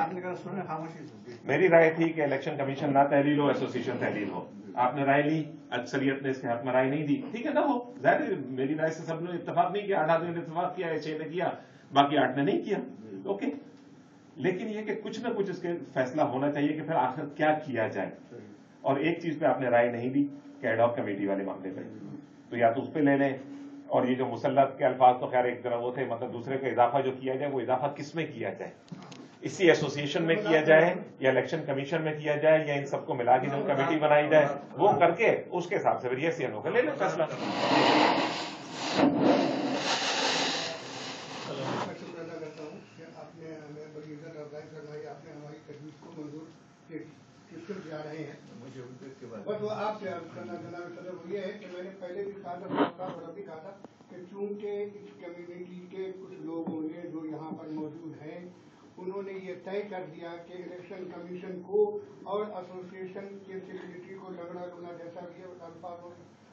میری رائے تھی کہ الیکشن کمیشن نہ تحلیل ہو، ایسوسیشن تحلیل ہو. آپ نے رائے لی، اکثریت نے اس کے حق میں رائے نہیں دی، ٹھیک ہے نہ ہو. ظاہر میری رائے سے سب نے اتفاق نہیں کیا، 8 آدمی نے اتفاق کیا یا 6 نے کیا، باقی 8 نے نہیں کیا. اوکے، لیکن یہ کہ کچھ نہ کچھ اس کے فیصلہ ہونا چاہیے کہ پھر آخر کیا کیا جائے. اور ایک چیز پہ آپ نے رائے نہیں دی کہ ایڈ ہاک کمیٹی والے معاملے پہ، تو یا تو اس پہ لے لیں. اور یہ جو مسلط کے الفاظ تو خیر ایک طرح وہ تھے، مطلب دوسرے کا اضافہ جو کیا جائے، وہ اضافہ کس میں کیا جائے، اسی ایسوسیشن میں کیا جائے یا الیکشن کمیشن میں کیا جائے یا ان سب کو ملا کے جو کمیٹی بنائی جائے، وہ کر کے اس کے حساب سے پھر یس یا نو کا لے لیں فیصلہ. चाह रहे हैं। बस वो आपसे अर्ज करना जनाब सदर वो ये है कि मैंने पहले भी कहा था और अभी कहा था कि चूंकि इस कम्युनिटी के कुछ लोग होंगे जो यहाँ पर मौजूद हैं, उन्होंने ये तय कर दिया कि इलेक्शन कमीशन को और एसोसिएशन के सेक्रेटरी को लगड़ा लुना जैसा भी अल्फाज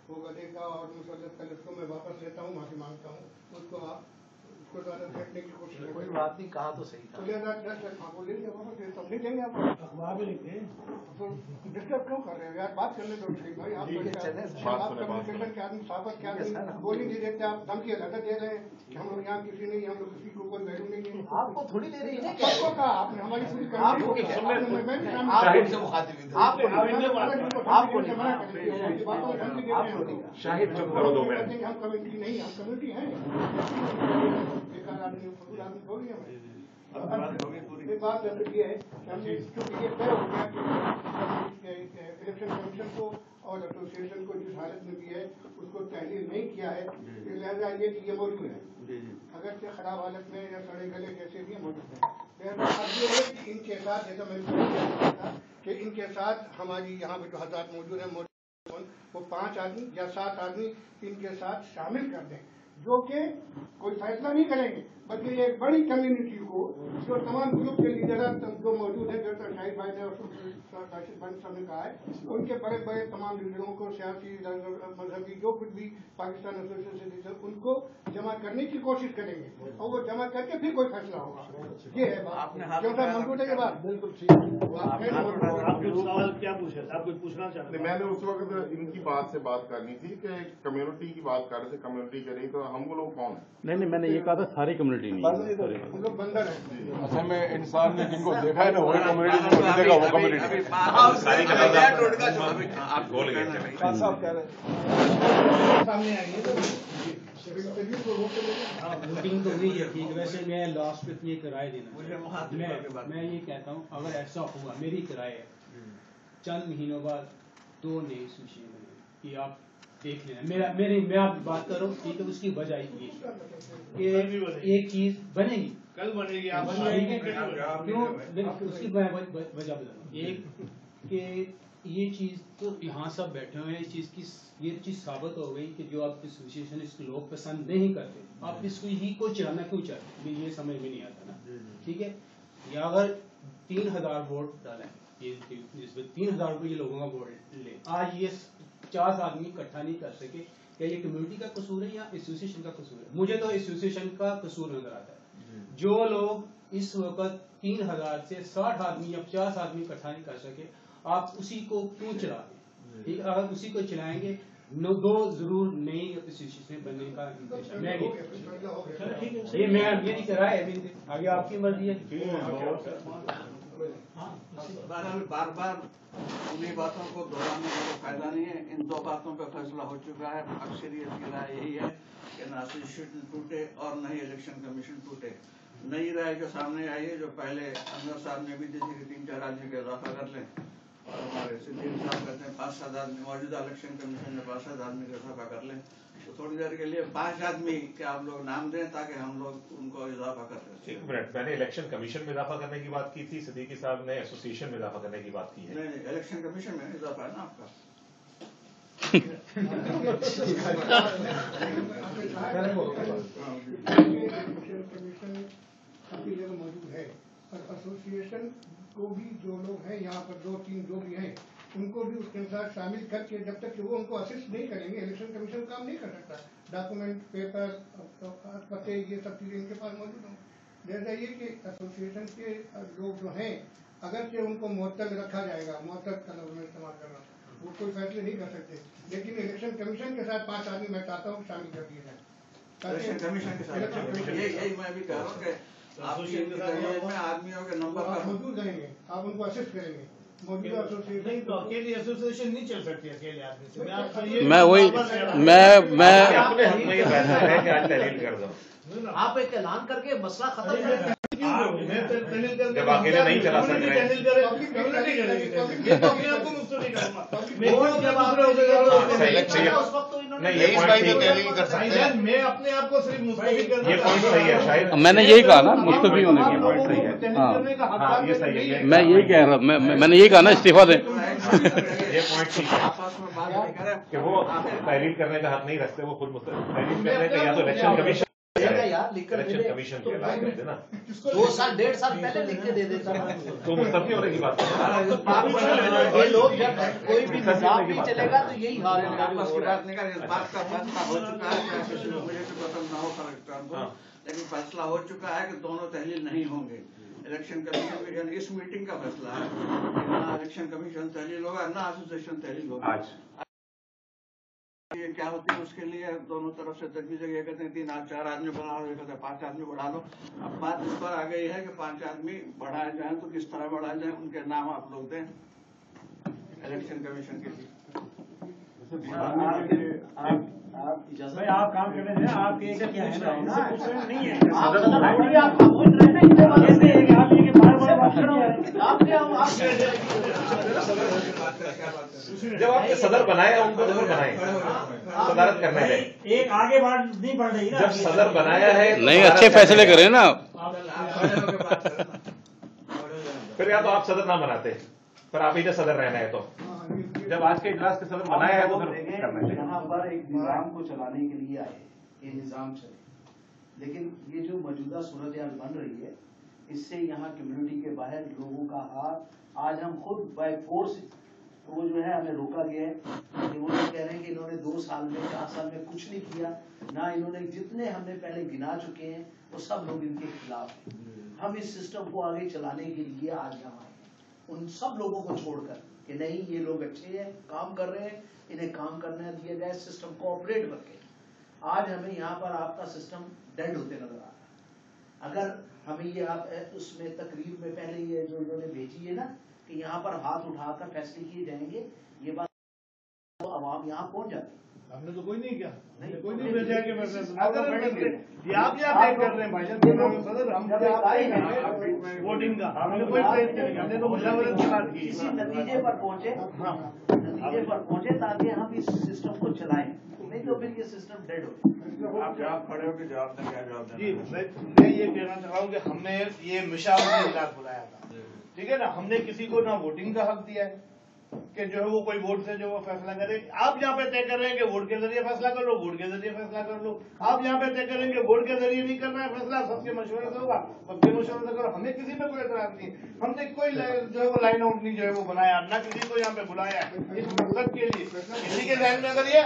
वो गदेगा और मुसल्लत कल उसको मैं वापस लेता हूँ, माफी मांगता हूँ, उसको आप उसको ज़्यादा फेंकने की कोशिश करें। कोई बात नहीं, कहा तो सही था। तो 2010 आपको ले लिया वापस सब नहीं देंगे आप अखबार भी लिखे तो डिस्टर्ब क्यों कर रहे हो यार, बात करने दो ठीक भाई। आप कम्युनिकेशन के आदमी साहब के आदमी बोल ही नहीं देते, आप धमकी अलग दे रहे हैं कि हम लोग यहाँ किसी नहीं, हम लोग किसी को कोई वैल्यू नहीं है। आपको थोड़ी दे रही है, सबको कहा आपने, हमारी पूरी शाहिद चुप करो 2 मिनट। हम कमेटी नहीं, हम कमेटी है आदमी फजूल आदमी थोड़ी है। एक बात ये है कि हमने चूंकि ये तय हो गया कि इलेक्शन कमीशन को और एसोसिएशन को जिस हालत में भी है उसको तहलील नहीं किया है, लिहाजा ये कि ये मौजूद है, अगर से खराब हालत में या सड़े गले कैसे भी मौजूद है। लिहाजा अब ये है कि इनके साथ, जैसा मैंने कहा था कि इनके साथ हमारी यहाँ पे जो हज़ार मौजूद है वो 5 आदमी या 7 आदमी इनके साथ शामिल कर दें, जो कि कोई फैसला नहीं करेंगे बल्कि एक बड़ी कम्युनिटी को जो तमाम ग्रुप के लीडर जो मौजूद हैं, जैसा शाहिद भाई ने और राशिद भाई साहब ने कहा है, उनके बड़े बड़े तमाम लीडरों को, सियासी मजहबी जो कुछ भी पाकिस्तान एसोसिएशन लीडर, उनको जमा करने की कोशिश करेंगे और वो जमा करके फिर कोई फैसला होगा। ये है बात, क्योंकि मजबूत है ये बात। बिल्कुल ठीक। आप कुछ सवाल क्या पूछे, आप कुछ पूछना चाहते हैं? मैंने उस वक्त इनकी बात से बात करनी थी कि कम्युनिटी की बात कर रहे थे, कम्युनिटी करी तो हम वो लोग कौन है? नहीं, मैंने ये कहा था सारी कम्युनिटी नहीं, हम लोग बंदर हैं। असल में इंसान ने जिनको देखा है ना वही कम्युनिटी, जिनको देखा वो कम्युनिटी। आप बोल गए साहब कह रहे सामने आएंगे तो वोटिंग तो नहीं है ठीक। वैसे मैं लास्ट पे अपनी एक राय देना, मैं ये कहता हूँ अगर ऐसा हुआ, मेरी राय है, चंद महीनों बाद 2 नई सूची बने कि आप देख लेना। मैं आप बात कर रहा हूँ ठीक है, उसकी वजह ये कि एक चीज बनेगी, कल बनेगी, आप क्यों उसकी वजह बता। एक कि ये चीज तो यहाँ सब बैठे हुए हैं, इस चीज की ये चीज साबित हो गई कि जो आप एसोसिएशन इसको लोग पसंद नहीं करते, आप इसको ही को चलाना क्यों चाहते, ये समझ में नहीं आता ना। ठीक है, या अगर 3000 वोट डालें, ये 3000 रुपये लोगों का वोट ले, आज ये 50 आदमी इकट्ठा नहीं कर सके, क्या ये कम्युनिटी का कसूर है या एसोसिएशन का कसूर है? मुझे तो एसोसिएशन का कसूर नजर आता है। जो लोग इस वक्त 3000 से 60 आदमी या 50 आदमी इकट्ठा नहीं कर सके, आप उसी को क्यों चला दें? ठीक, अगर उसी को चलाएंगे 2 जरूर नई एसोसिएशन बनने का ये मेरी राय है, आगे आपकी मर्जी है। बार बार उन्हीं बातों को दोहराने का कोई फायदा नहीं है। इन 2 बातों पर फैसला हो चुका है। अक्सरियत की राय यही है कि न एसोसिएशन टूटे और न ही इलेक्शन कमीशन टूटे। नई राय जो सामने आई है, जो पहले अनवर साहब ने भी दी थी कि 3-4 आदमी का इजाफा कर लें, और हमारे सिद्दीक साहब कहते हैं 5-7 आदमी, मौजूदा इलेक्शन कमीशन ने 5-7 आदमी का इजाफा कर लें, तो थोड़ी देर के लिए 5 आदमी के आप लोग नाम दें ताकि हम लोग उनको इजाफा कर सकें। 1 मिनट, मैंने इलेक्शन कमीशन में इजाफा करने की बात की थी, सिद्दीकी साहब ने एसोसिएशन में इजाफा करने की बात की है। नहीं, इलेक्शन कमीशन में इजाफा है ना आपका। कमीशन काफी जगह मौजूद है और एसोसिएशन को भी जो लोग हैं यहाँ पर 2-3 जो भी हैं उनको भी उसके अनुसार शामिल करके, जब तक कि वो उनको असिस्ट नहीं करेंगे, इलेक्शन कमीशन काम नहीं कर सकता। डॉक्यूमेंट, पेपर, पते, ये सब चीजें इनके पास मौजूद हों। जैसा ये कि एसोसिएशन के लोग जो हैं, अगर से उनको मुअत्तल रखा जाएगा, मुअत्तल का लफ्ज़ में इस्तेमाल कर रहा हूँ, वो कोई फैसले नहीं कर सकते, लेकिन इलेक्शन कमीशन के साथ 5 आदमी मैं चाहता हूँ शामिल कर दिए जाए। इलेक्शन कमीशन के साथ यही मैं भी कह रहा हूँ कि में आदमियों के नंबर पर मौजूद रहेंगे, आप उनको असिस्ट करेंगे। मौजूदा एसोसिएशन तो अकेली एसोसिएशन नहीं चल सकती अकेले आदमी से। मैं वही मैं अपने हक में ये फैसला है कि आज तहलील कर दो, आप एक ऐलान करके मसला खत्म करें। जब अकेले नहीं चला सक रहे, उस वक्त तो 23 भाई तो तहलील कर सकते हैं। मैं अपने आप को सिर्फ मुस्तफी कर, ये पॉइंट सही है शायद। मैंने यही कहा ना, मुस्तफी होने की पॉइंट सही है। हाँ ये सही है। मैं यही कह रहा, मैंने यही कहा ना, इस्तीफा दें। ये पॉइंट ठीक है कि वो तहलील करने का हक नहीं रखते, वो खुद तहलील करने का या तो इलेक्शन कमीशन के लायक रहते ना। 2 साल 1.5 साल पहले लिख के दे देता तो मुस्तफी होने की बात ये लोग जब कोई भी निजाम भी चलेगा तो यही हाल है। आपस की बात नहीं कर, इस बात का फैसला हो चुका है, मुझे तो पसंद ना हो कलेक्टर को, लेकिन फैसला हो चुका है कि दोनों तहलील नहीं होंगे। इलेक्शन कमीशन इस मीटिंग का फैसला है कि ना इलेक्शन कमीशन तहलील होगा ना एसोसिएशन तहलील होगा। ये क्या होती है, उसके लिए दोनों तरफ से तजवीज़ ये कहते हैं 3-4 आदमी बढ़ा लो, ये कहते हैं 5 आदमी बढ़ा लो। अब बात इस पर आ गई है कि 5 आदमी बढ़ाए जाएं तो किस तरह बढ़ाए जाएं, उनके नाम आप लोग दें इलेक्शन कमीशन के लिए। आप काम करने दें, आपके क्या है ना, नहीं है जब आपने सदर बनाया उनको जरूर बनाए, सदारत करने दें। एक आगे बात नहीं बढ़ रही ना, जब सदर बनाया है तो नहीं, अच्छे फैसले करें ना। फिर या तो आप सदर ना बनाते, पर आप ही सदर रहना है तो जब आज के इजलास के सदर बनाया है तो फिर यहाँ पर एक निजाम को चलाने के लिए आए, ये निजाम चले, लेकिन ये जो मौजूदा सूरत हाल बन रही है, इससे यहाँ कम्युनिटी के बाहर लोगों का हाथ आज हम खुद बाय फोर्स वो जो है हमें रोका गया है कि वो लोग कह रहे हैं कि इन्होंने 2 साल में 4 साल में कुछ नहीं किया ना, इन्होंने जितने हमने पहले गिना चुके हैं वो सब लोग इनके खिलाफ हैं। हम इस सिस्टम को आगे चलाने के लिए आज यहाँ आए, उन सब लोगों को छोड़कर कि नहीं ये लोग अच्छे हैं, काम कर रहे हैं, इन्हें काम करने दिया जाए, सिस्टम को ऑपरेट करके। आज हमें यहाँ पर आपका सिस्टम डेड होते नजर आ रहा है। अगर हमें ये आप उसमें तकरीर में पहले ये जो इन्होंने भेजी है ना कि यहाँ पर हाथ उठाकर फैसले किए जाएंगे, ये बात तो आवाम यहाँ पहुंच जाती। हमने तो कोई नहीं किया, नहीं, कोई नहीं भेजा कि आप कर रहे हैं भाईजान सदर, हम वोटिंग का हमने कोई प्रयत्न नहीं, हमने तो मुशावरत की बात की, इसी नतीजे पर पहुंचे ताकि हम इस सिस्टम को चलाएं, नहीं तो फिर ये सिस्टम डेड हो। आप जवाब खड़े हो कि जवाब दें, क्या जवाब दें? जी मैं ये कहना चाह रहा हूँ कि हमने ये मुशावरत इजलास बुलाया था, ठीक है ना, हमने किसी को ना वोटिंग का हक दिया है कि जो है वो कोई वोट से जो वो फैसला करे। आप यहाँ पे तय कर रहे हैं कि वोट के जरिए फैसला कर लो, वोट के जरिए फैसला कर लो। आप यहाँ पे तय करेंगे वोट के जरिए नहीं करना है फैसला, सबके मशवरे से होगा, सबके मशवरे से करो, हमें किसी पे कोई एतराज नहीं है। हमने कोई जो है वो लाइन आउट नहीं जो है वो बनाया, ना किसी को यहाँ पे बुलाया इस मकसद के लिए। किसी के जहन में अगर ये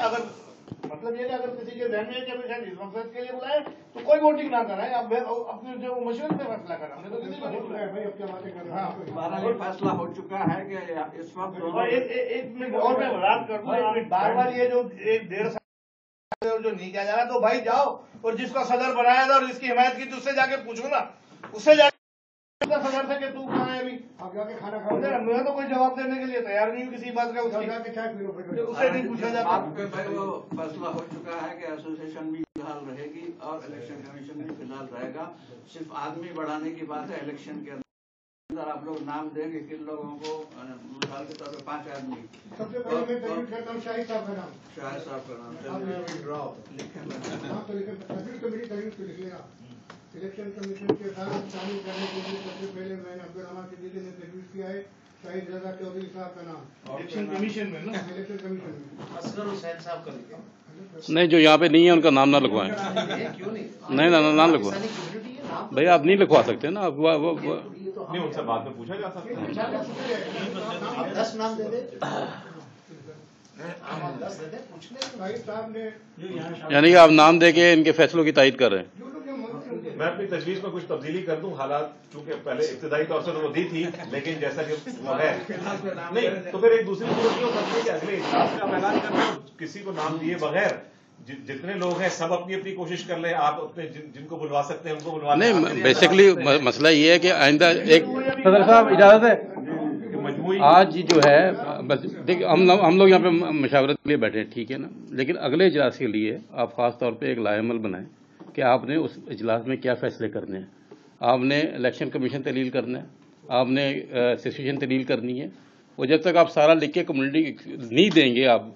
मतलब ये अगर किसी के जहन में शायद इस मकसद के लिए बुलाए तो कोई वोटिंग ना कराए, अब अपने जो मशवरे से फैसला करें, हमने तो किसी को नहीं बुलाया भाई। अब क्या बातें कर रहे हैं, बहरहाल फैसला हो चुका है कि इस वक्त एक मिनट और मैं बात कर दूं, एक मिनट, बार बार ये जो 1-1.5 साल जो नहीं किया जा रहा, तो भाई जाओ और जिसका सदर बनाया था और जिसकी हिमायत की उससे जाके पूछो ना, उससे जाके सदर से कि तू कहाँ है अभी, आप जाके खाना खाओ। मैं तो कोई जवाब देने के लिए तैयार नहीं हूँ किसी बात का, उससे नहीं पूछा जाता। आपके भाई वो फैसला हो चुका है कि एसोसिएशन भी फिलहाल रहेगी और इलेक्शन कमीशन भी फिलहाल रहेगा। सिर्फ आदमी बढ़ाने की बात है इलेक्शन के अंदर। आप लोग नाम देंगे किन लोगों को, मिसाल के तौर पर 5 आदमी। सबसे पहले मैं तजवीज़ करता हूँ शाहिद साहब का नाम, शाहिद साहब का नाम लिखें, कमेटी तजवीज़ को लिख लेगा। इलेक्शन कमीशन के साथ शामिल करने के लिए सबसे पहले मैंने अब्दुल रहमान सिद्दीकी ने तजवीज़ किया है शाहिद रजा चौधरी साहब का नाम इलेक्शन कमीशन में ना, इलेक्शन कमीशन में असगर हुसैन साहब का लिखे। नहीं, जो यहाँ पे नहीं है उनका नाम ना लिखवाएं। क्यों नहीं? नहीं ना, नाम लिखवाएं भाई, आप नहीं लिखवा सकते ना, आप नहीं, उनसे बाद में पूछा जा सकता है। आप 10 नाम दे दे, आप 10 दे दे, पूछने शाहिद साहब ने यानी कि आप नाम दे के इनके फैसलों की तायद कर रहे हैं। मैं अपनी तजवीज़ में कुछ तब्दीली कर दूं, हालात चूंकि पहले इब्तिदाई तौर से तो वो दी थी, लेकिन जैसा कि वो है नहीं, तो फिर एक दूसरी सूरत ये हो सकती है कि अगले इजलास में आप ऐलान कर रहे हो किसी को नाम दिए बगैर जितने लोग हैं सब अपनी अपनी कोशिश कर ले, आप अपने जिनको बुलवा सकते हैं उनको बुलवा नहीं, बेसिकली मसला ये है कि आइंदा एक सदर साहब इजाजत है, मजबूरी आज जो है बस देखिए हम लोग यहाँ पे मशावरत के लिए बैठे हैं, ठीक है ना, लेकिन अगले इजलास के लिए आप खास तौर पे एक लाएमल बनाएं कि आपने उस इजलास में क्या फैसले करने हैं। आपने इलेक्शन कमीशन तहलील करना है, आपने एसोसिएशन तहलील करनी है, और जब तक आप सारा लिख के कम्युनिटी नहीं देंगे आप,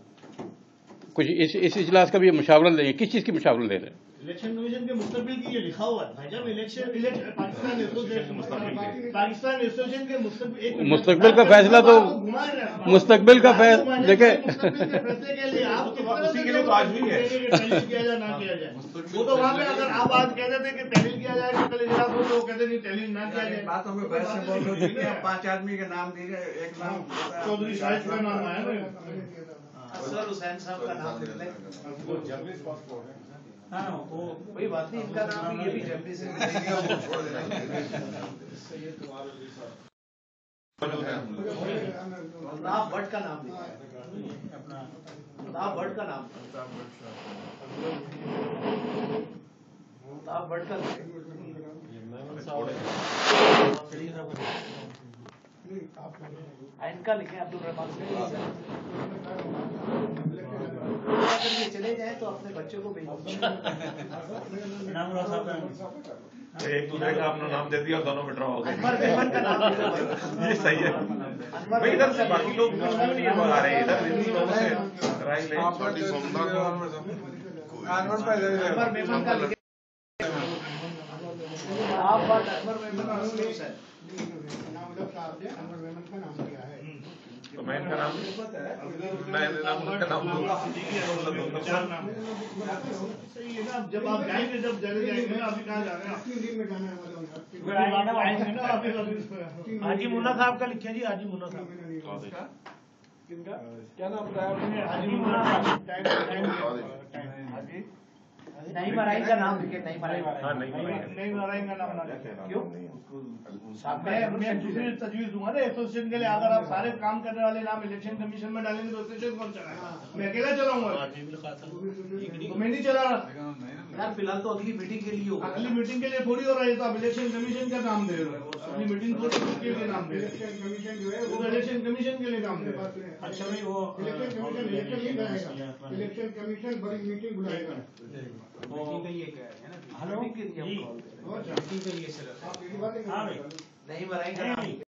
कुछ इस इजलास का भी मशावरा लेंगे। किस चीज़ की मशावरा ले रहे हैं? इलेक्शन कमीशन के मुस्तकबिल की ये लिखा हुआ है भाई साहब। पाकिस्तान एसोसिएशन के मुस्तकबिल का फैसला तो मुस्तकबिल का फैसला देखे फैसले के लिए आप उसी के लिए तो आज भी है तहलील किया जाए ना किया जाए। वो तो वहाँ पे अगर आप आज कह देते कि तहलील किया जाएगा कल इजलास हो तो वो कहते नहीं तहलील ना किया जाए। बातों में बहस से बोल रहे थे 5 आदमी के नाम दिए गए। एक नाम चौधरी शाहिद का नाम आया ना, असगर हुसैन साहब का नाम लिख लें। हाँ वो कोई बात नहीं, इनका नाम भी ये भी जल्दी से प्रताप भट्ट का नाम लिखा है। प्रताप भट्ट का नाम, प्रताप भट्ट का इनका लिखे अब्दुल रहमान से। अगर ये चले जाए तो अपने बच्चों को भेजो। एक दूसरे का अपना नाम दे दिया और दोनों विड्रॉ हो गए। अनवर मेमन का नाम लिखो भाई। ये सही है भाई। इधर से बाकी लोग नहीं आ रहे, इधर इन लोगों से राय ले। अनवर मेमन का लिखे आप बात अनवर मेमन का अनवर मेमन का नाम दिया है। तो मैं इनका नाम उनका नाम सही है ना। जब आप जाएंगे जब चले जाएंगे ना, अभी कहाँ जा रहे हैं? टीम में जाना है वालों आएंगे ना अभी हाजी मुन्ना साहब का लिखिए जी। हाजी मुन्ना साहब किनका क्या नाम बताया आपने? हाजी मुन्ना साहब नहीं मराई का नाम लिखे। नहीं मराई नहीं मराई का नाम ना क्यों? मैं दूसरी तजवीज दूंगा ना एसोसिएशन के लिए। अगर आप सारे काम करने वाले नाम इलेक्शन कमीशन में डालेंगे तो एसोसिएशन कौन चलाएगा? मैं अकेला चलाऊंगा तो मैं नहीं चला रहा यार। फिलहाल तो अगली मीटिंग के लिए होगा। अगली मीटिंग के लिए थोड़ी हो रहा है। तो आप इलेक्शन कमीशन का नाम दे रहे हो। अगली मीटिंग थोड़ी के लिए नाम दे रहे हो। इलेक्शन कमीशन जो है वो इलेक्शन कमीशन के लिए काम दे रहे हो। अच्छा भाई वो इलेक्शन कमीशन इलेक्शन नहीं कराएगा। इलेक्शन कमीशन बड़ी मीटिंग बुलाएगा। हेलो आप यही बातें हाँ भाई नहीं मराई का नाम